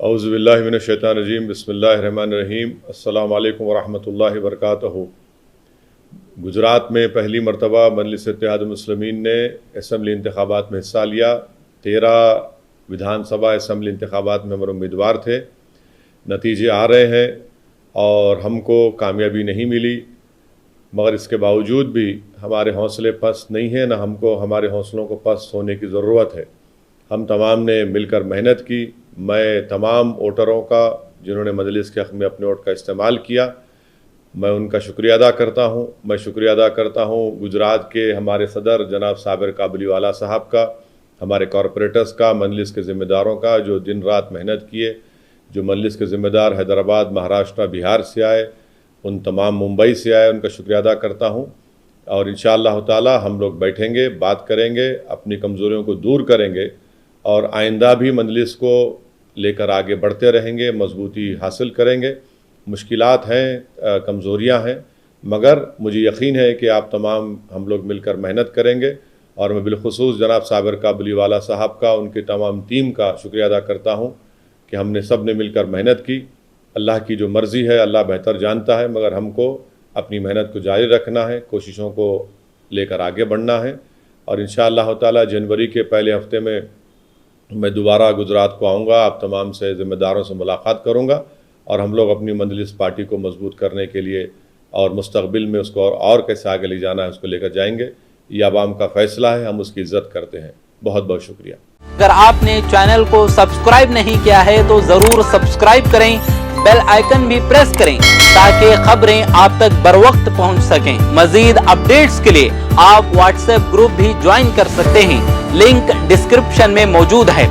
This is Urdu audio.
اعوذ باللہ من الشیطان الرجیم بسم اللہ الرحمن الرحیم السلام علیکم ورحمۃ اللہ وبرکاتہ۔ گجرات میں پہلی مرتبہ مجلس اتحاد المسلمین نے اسمبلی انتخابات میں حصہ لیا۔ 13 ودھان سبھا اسمبلی انتخابات میں ہمارے امیدوار تھے، نتیجے آ رہے ہیں اور ہم کو کامیابی نہیں ملی، مگر اس کے باوجود بھی ہمارے حوصلے پست نہیں ہیں، نہ ہم کو ہمارے حوصلوں کو پست ہونے کی ضرورت ہے۔ ہم تمام نے مل کر محنت کی۔ میں تمام ووٹروں کا جنہوں نے مجلس کے حق میں اپنے ووٹ کا استعمال کیا، میں ان کا شکریہ ادا کرتا ہوں۔ میں شکریہ ادا کرتا ہوں گجرات کے ہمارے صدر جناب صابر کابلی والا صاحب کا، ہمارے کارپوریٹرز کا، مجلس کے ذمہ داروں کا جو دن رات محنت کیے، جو مجلس کے ذمہ دار حیدرآباد، مہاراشٹر، بہار سے آئے، ان تمام ممبئی سے آئے، ان کا شکریہ ادا کرتا ہوں۔ اور انشاءاللہ تعالی ہم لوگ بیٹھیں گے، بات کریں گے، اپنی کمزوریوں کو دور کریں گے اور آئندہ بھی مجلس کو لے کر آگے بڑھتے رہیں گے، مضبوطی حاصل کریں گے۔ مشکلات ہیں، کمزوریاں ہیں، مگر مجھے یقین ہے کہ آپ تمام ہم لوگ مل کر محنت کریں گے، اور میں بالخصوص جناب صابر کابلی والا صاحب کا، ان کی تمام ٹیم کا شکریہ ادا کرتا ہوں کہ ہم نے سب نے مل کر محنت کی۔ اللہ کی جو مرضی ہے اللہ بہتر جانتا ہے، مگر ہم کو اپنی محنت کو جاری رکھنا ہے، کوششوں کو لے کر آگے بڑھنا ہے، اور انشاءاللہ تعالی جنوری کے پہلے ہفتے میں دوبارہ گجرات کو آؤں گا، آپ تمام سے ذمہ داروں سے ملاقات کروں گا، اور ہم لوگ اپنی مجلس پارٹی کو مضبوط کرنے کے لیے اور مستقبل میں اس کو اور کیسے آگے لے جانا ہے اس کو لے کر جائیں گے۔ یہ عوام کا فیصلہ ہے، ہم اس کی عزت کرتے ہیں۔ بہت بہت شکریہ۔ اگر آپ نے چینل کو سبسکرائب نہیں کیا ہے تو ضرور سبسکرائب کریں، بیل آئیکن بھی پریس کریں تاکہ خبریں آپ تک بر وقت پہنچ سکیں۔ مزید اپڈیٹس کے لیے آپ واٹس ایپ گروپ بھی جوائن کر سکتے ہیں، لنک ڈسکرپشن میں موجود ہے۔